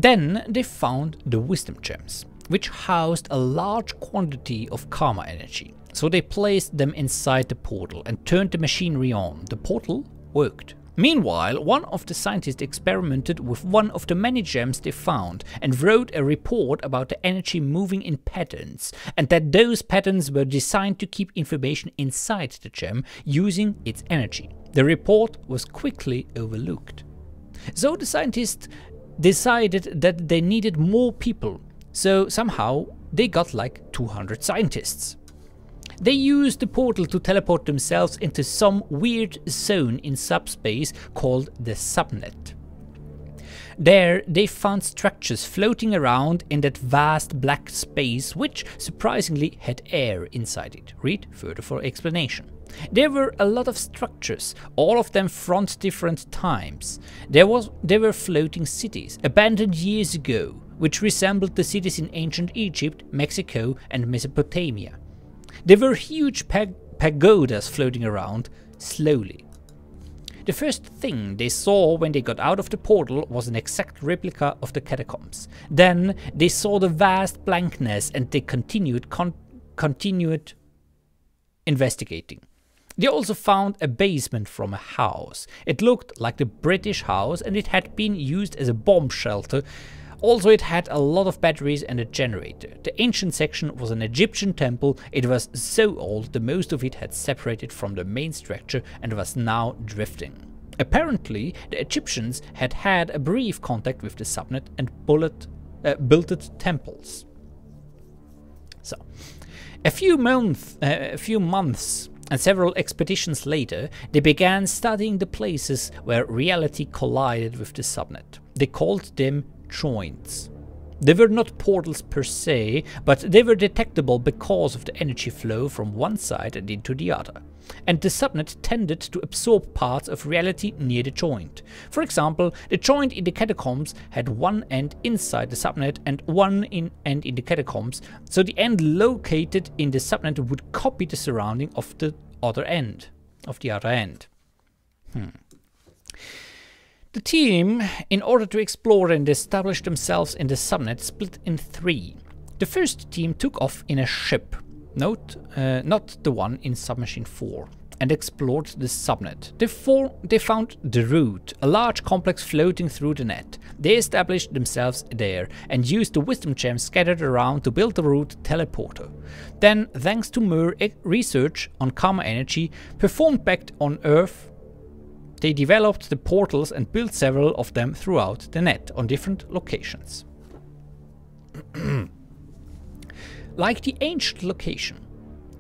Then they found the wisdom gems, which housed a large quantity of karma energy. So they placed them inside the portal and turned the machinery on. The portal worked. Meanwhile, one of the scientists experimented with one of the many gems they found and wrote a report about the energy moving in patterns, and that those patterns were designed to keep information inside the gem using its energy. The report was quickly overlooked. So the scientists decided that they needed more people, so somehow they got like 200 scientists. They used the portal to teleport themselves into some weird zone in subspace called the subnet. There they found structures floating around in that vast black space, which surprisingly had air inside it. Read further for explanation. There were a lot of structures, all of them from different times. There were floating cities, abandoned years ago, which resembled the cities in ancient Egypt, Mexico and Mesopotamia. There were huge pagodas floating around, slowly. The first thing they saw when they got out of the portal was an exact replica of the catacombs. Then they saw the vast blankness and they continued investigating. They also found a basement from a house. It looked like the British house and it had been used as a bomb shelter. Also, it had a lot of batteries and a generator. The ancient section was an Egyptian temple. It was so old that most of it had separated from the main structure and was now drifting. Apparently, the Egyptians had had a brief contact with the subnet and built temples. So, a few months and several expeditions later, they began studying the places where reality collided with the subnet. They called them joints. They were not portals per se, but they were detectable because of the energy flow from one side and into the other. And the subnet tended to absorb parts of reality near the joint. For example, the joint in the catacombs had one end inside the subnet and one end in the catacombs, so the end located in the subnet would copy the surrounding of the other end. The team, in order to explore and establish themselves in the subnet, split in three. The first team took off in a ship, not the one in Submachine 4, and explored the subnet. They found the root, a large complex floating through the net. They established themselves there and used the wisdom gems scattered around to build the root teleporter. Then, thanks to more research on karma energy performed back on Earth, they developed the portals and built several of them throughout the net on different locations. Like the ancient location.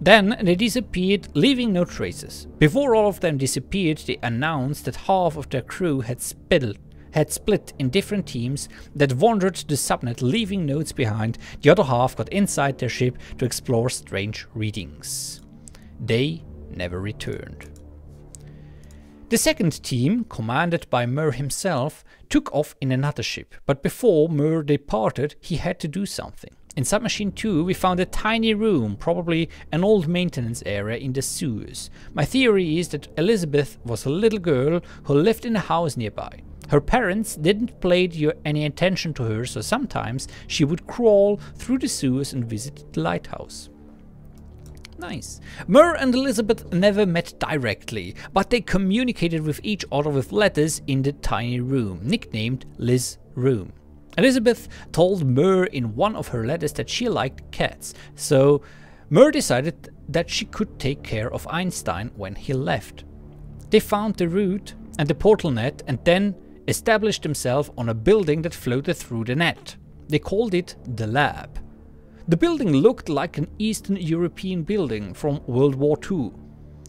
Then they disappeared, leaving no traces. Before all of them disappeared, they announced that half of their crew had split in different teams that wandered the subnet, leaving notes behind. The other half got inside their ship to explore strange readings. They never returned. The second team, commanded by Mur himself, took off in another ship, but before Mur departed, he had to do something. In Submachine 2, we found a tiny room, probably an old maintenance area in the sewers. My theory is that Elizabeth was a little girl who lived in a house nearby. Her parents didn't pay any attention to her, so sometimes she would crawl through the sewers and visit the lighthouse. Nice. Mur and Elizabeth never met directly, but they communicated with each other with letters in the tiny room, nicknamed Liz Room. Elizabeth told Mur in one of her letters that she liked cats, so Mur decided that she could take care of Einstein when he left. They found the root and the portal net and then established themselves on a building that floated through the net. They called it the lab. The building looked like an Eastern European building from World War II.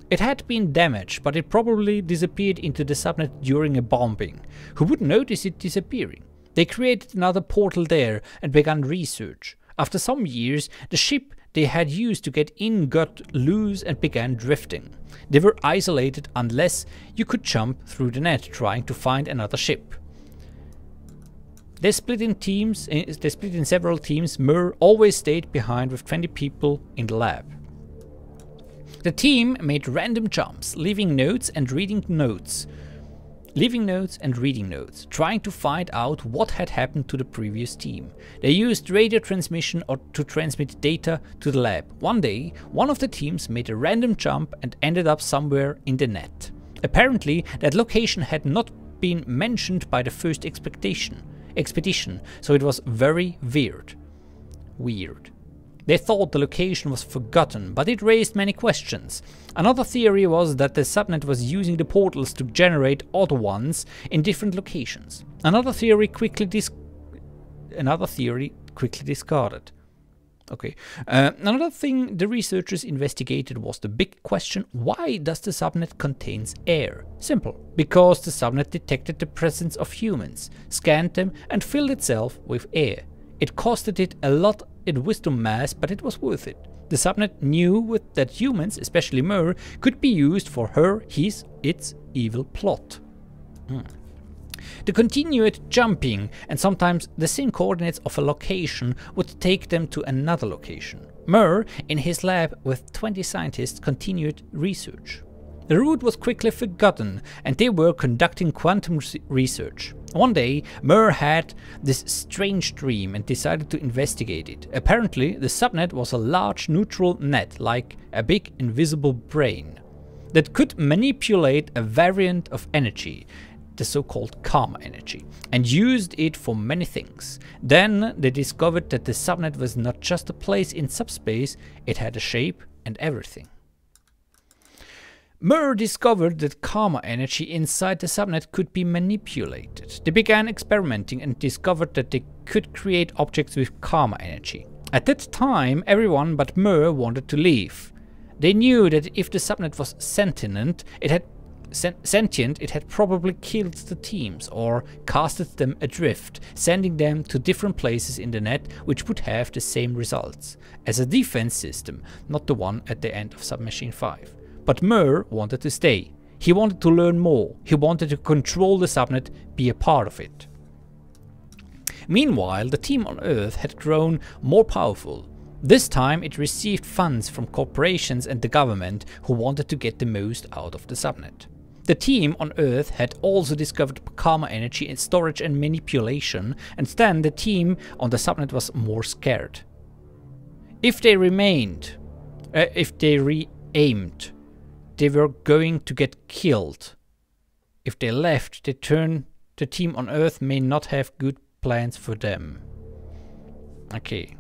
It had been damaged, but it probably disappeared into the subnet during a bombing. Who would notice it disappearing? They created another portal there and began research. After some years, the ship they had used to get in got loose and began drifting. They were isolated unless you could jump through the net trying to find another ship. They split in several teams. Mur always stayed behind with 20 people in the lab. The team made random jumps, leaving notes and reading notes. leaving notes and reading notes, trying to find out what had happened to the previous team. They used radio transmission or to transmit data to the lab. One day, one of the teams made a random jump and ended up somewhere in the net. Apparently, that location had not been mentioned by the first expedition, so it was very weird. They thought the location was forgotten, but it raised many questions. Another theory was that the subnet was using the portals to generate other ones in different locations. Another theory quickly discarded. Okay. Another thing the researchers investigated was the big question: why does the subnet contains air? Simple. Because the subnet detected the presence of humans, scanned them, and filled itself with air. It costed it a lot in wisdom mass, but it was worth it. The subnet knew that humans, especially Mer, could be used for its evil plot. The continued jumping and sometimes the same coordinates of a location would take them to another location. Mer, in his lab with 20 scientists, continued research. The route was quickly forgotten and they were conducting quantum research. One day, Mer had this strange dream and decided to investigate it. Apparently, the subnet was a large neutral net, like a big invisible brain, that could manipulate a variant of energy, the so-called karma energy, and used it for many things. Then they discovered that the subnet was not just a place in subspace, it had a shape and everything. Mer discovered that karma energy inside the subnet could be manipulated. They began experimenting and discovered that they could create objects with karma energy. At that time, everyone but Mer wanted to leave. They knew that if the subnet was sentient, it had probably killed the teams or casted them adrift, sending them to different places in the net, which would have the same results as a defense system, not the one at the end of Submachine 5. But Mer wanted to stay. He wanted to learn more. He wanted to control the subnet, be a part of it. Meanwhile, the team on Earth had grown more powerful. This time it received funds from corporations and the government who wanted to get the most out of the subnet. The team on Earth had also discovered karma energy in storage and manipulation, and then the team on the subnet was more scared. If they re-aimed, they were going to get killed. If they left, the team on Earth may not have good plans for them. Okay.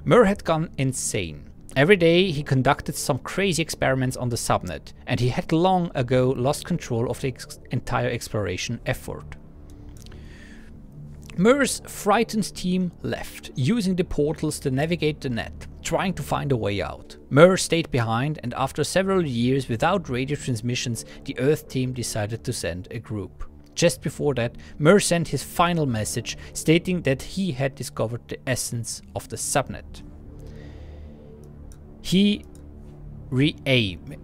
Mer had gone insane. Every day he conducted some crazy experiments on the subnet, and he had long ago lost control of the entire exploration effort. Mer's frightened team left, using the portals to navigate the net, trying to find a way out. Mer stayed behind, and after several years without radio transmissions, the Earth team decided to send a group. Just before that, Mer sent his final message, stating that he had discovered the essence of the subnet. He re-aimed.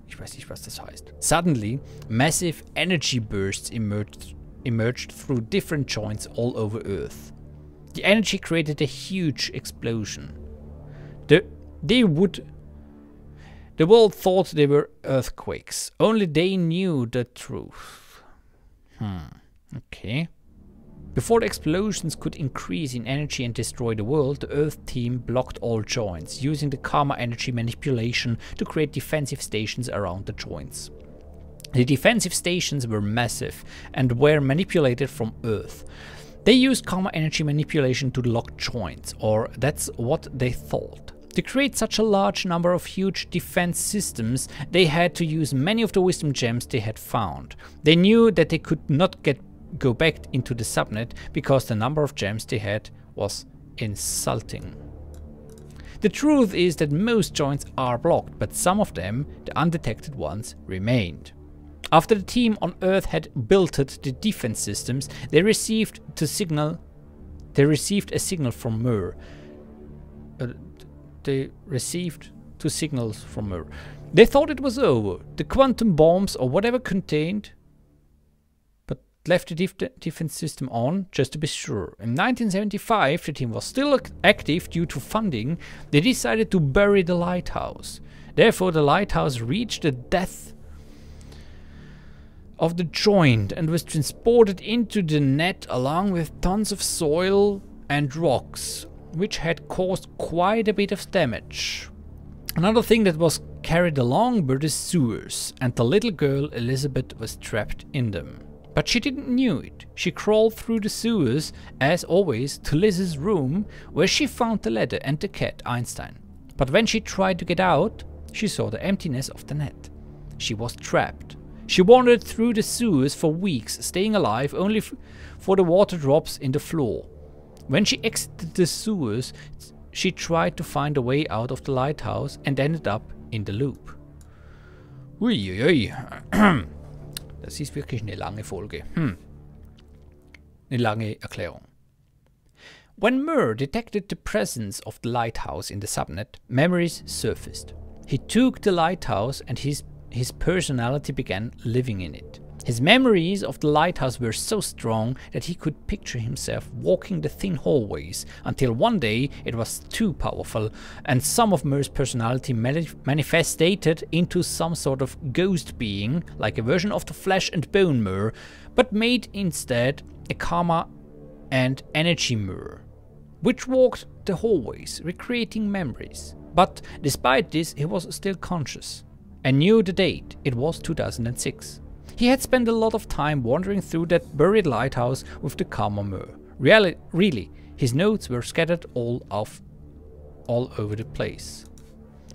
Ich weiß nicht, was das heißt. Suddenly, massive energy bursts emerged through different joints all over Earth. The energy created a huge explosion. The world thought they were earthquakes. Only they knew the truth. Okay. Before the explosions could increase in energy and destroy the world, the Earth team blocked all joints, using the karma energy manipulation to create defensive stations around the joints. The defensive stations were massive and were manipulated from Earth. They used karma energy manipulation to lock joints, or that's what they thought. To create such a large number of huge defense systems, they had to use many of the wisdom gems they had found. They knew that they could not go back into the subnet because the number of gems they had was insulting. The truth is that most joints are blocked, but some of them, the undetected ones, remained. After the team on Earth had built the defense systems, they received a signal from Mer. They received 2 signals from Mer. They thought it was over. The quantum bombs or whatever contained, but left the defense system on just to be sure. In 1975, the team was still active due to funding. They decided to bury the lighthouse. Therefore, the lighthouse reached the depth of the joint and was transported into the net along with tons of soil and rocks, which had caused quite a bit of damage. Another thing that was carried along were the sewers, and the little girl Elizabeth was trapped in them. But she didn't know it. She crawled through the sewers, as always, to Liz's room, where she found the ladder and the cat, Einstein. But when she tried to get out, she saw the emptiness of the net. She was trapped. She wandered through the sewers for weeks, staying alive only for the water drops in the floor. When she exited the sewers, she tried to find a way out of the lighthouse and ended up in the loop. Uiuiui. Das ist wirklich eine lange Folge. Eine lange Erklärung. When Murr detected the presence of the lighthouse in the subnet, memories surfaced. He took the lighthouse and his personality began living in it. His memories of the lighthouse were so strong that he could picture himself walking the thin hallways, until one day it was too powerful and some of Murr's personality manifested into some sort of ghost being, like a version of the flesh and bone Murr, but made instead a karma and energy Murr, which walked the hallways, recreating memories. But despite this, he was still conscious and knew the date. It was 2006. He had spent a lot of time wandering through that buried lighthouse with the karma Murr. Really, his notes were scattered all over the place.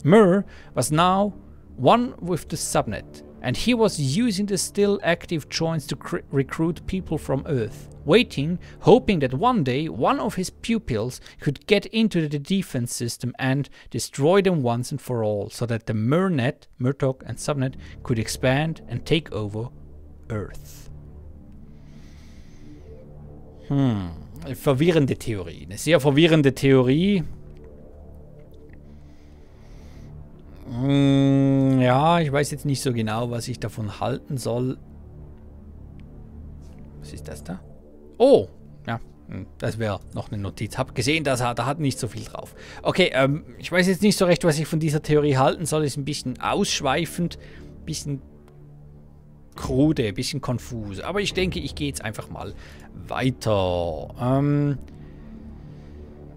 Murr was now one with the subnet, and he was using the still active joints to recruit people from Earth, waiting, hoping that one day one of his pupils could get into the defense system and destroy them once and for all, so that the Murnet, Murtok and subnet could expand and take over Earth. Verwirrende Theorie, eine sehr verwirrende Theorie. Ja, ich weiß jetzt nicht so genau, was ich davon halten soll. Was ist das da? Oh, ja, das wäre noch eine Notiz. Hab gesehen, da hat nicht so viel drauf. Okay, ich weiß jetzt nicht so recht, was ich von dieser Theorie halten soll. Ist ein bisschen ausschweifend, ein bisschen krude, ein bisschen konfus. Aber ich denke, ich gehe jetzt einfach mal weiter.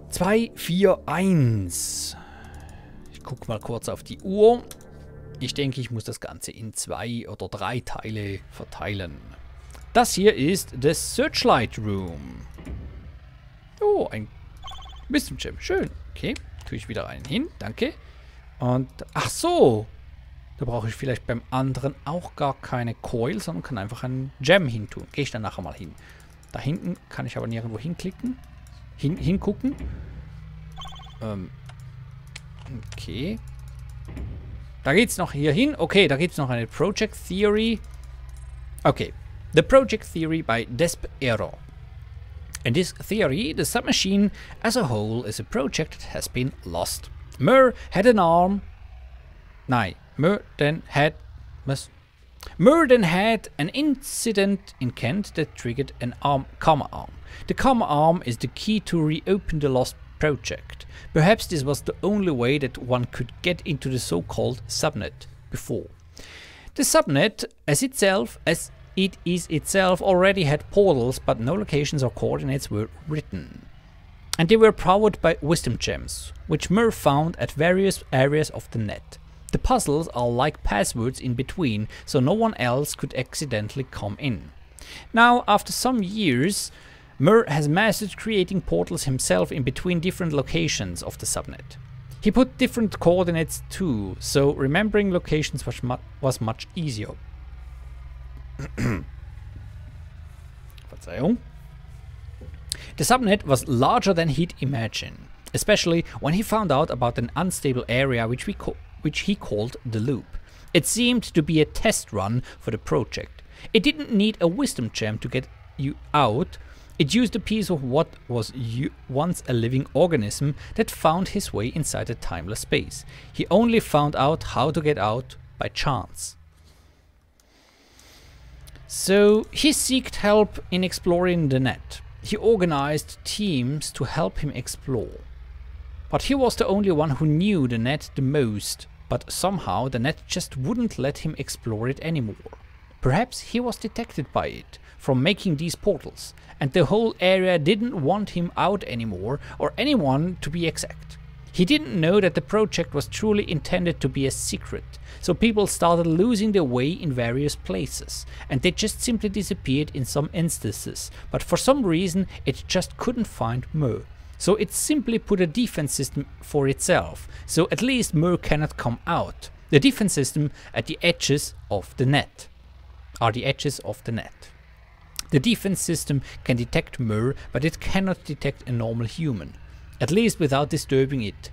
2, 4, 1. Ich gucke mal kurz auf die Uhr. Ich denke, ich muss das Ganze in 2 oder 3 Teile verteilen. Das hier ist das Searchlight-Room. Oh, ein Wisdom-Gem. Schön. Okay, tue ich wieder einen hin. Danke. Und, ach so. Da brauche ich vielleicht beim anderen auch gar keine Coil, sondern kann einfach einen Gem hintun. Gehe ich dann nachher mal hin. Da hinten kann ich aber nirgendwo hinklicken. Hingucken. Okay. Da geht's noch hier hin. Okay, da gibt's noch eine Project Theory. Okay. The Project Theory by Despero. In this theory, the submachine as a whole is a project that has been lost. Murr had an arm. Nein, Murr then had an incident in Kent that triggered an karma arm. The karma arm is the key to reopen the lost project. Perhaps this was the only way that one could get into the so-called subnet before. The subnet it is itself already had portals, but no locations or coordinates were written. And they were powered by wisdom gems, which Murr found at various areas of the net. The puzzles are like passwords in between, so no one else could accidentally come in. Now, after some years, Murr has mastered creating portals himself in between different locations of the subnet. He put different coordinates too, so remembering locations was much easier. Verzeihung. The subnet was larger than he'd imagined, especially when he found out about an unstable area which he called the loop. It seemed to be a test run for the project. It didn't need a wisdom gem to get you out. It used a piece of what was once a living organism that found his way inside a timeless space. He only found out how to get out by chance. So he sought help in exploring the net. He organized teams to help him explore. But he was the only one who knew the net the most, but somehow the net just wouldn't let him explore it anymore. Perhaps he was detected by it from making these portals, and the whole area didn't want him out anymore, or anyone to be exact. He didn't know that the project was truly intended to be a secret, so people started losing their way in various places, and they just simply disappeared in some instances, but for some reason it just couldn't find Mo. So it simply put a defense system for itself, so at least Mo cannot come out. The defense system at the edges of the net are the edges of the net. The defense system can detect Mo, but it cannot detect a normal human, at least without disturbing it.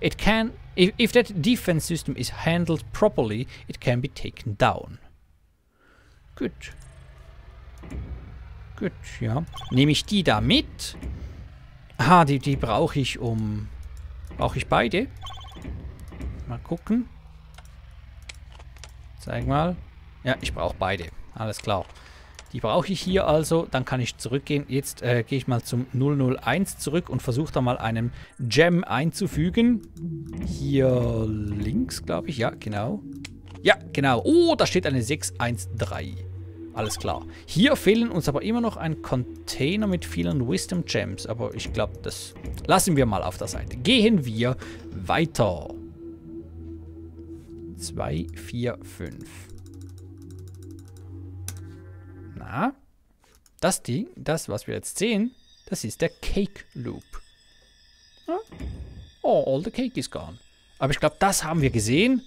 It can, if that defense system is handled properly, it can be taken down. Gut. Gut, ja. Nehme ich die da mit? Ah, die brauche ich Brauche ich beide? Mal gucken. Zeig mal. Ja, ich brauche beide. Alles klar. Die brauche ich hier also. Dann kann ich zurückgehen. Jetzt gehe ich mal zum 001 zurück und versuche da mal einen Gem einzufügen. Hier links, glaube ich. Ja, genau. Ja, genau. Oh, da steht eine 613. Alles klar. Hier fehlen uns aber immer noch ein Container mit vielen Wisdom Gems. Aber ich glaube, das lassen wir mal auf der Seite. Gehen wir weiter. 2, 4, 5. Na? Das Ding, das, was wir jetzt sehen, das ist der Cake Loop. Ja? Oh, all the cake is gone. Aber ich glaube, das haben wir gesehen.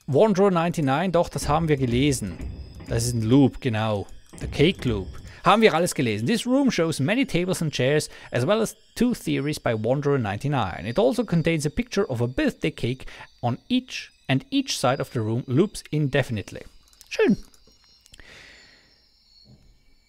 $1.99, doch, das haben wir gelesen. Das ist ein Loop, genau. The Cake Loop. Haben wir alles gelesen. This room shows many tables and chairs, as well as 2 theories by $1.99. It also contains a picture of a birthday cake on each, and each side of the room loops indefinitely. Schön.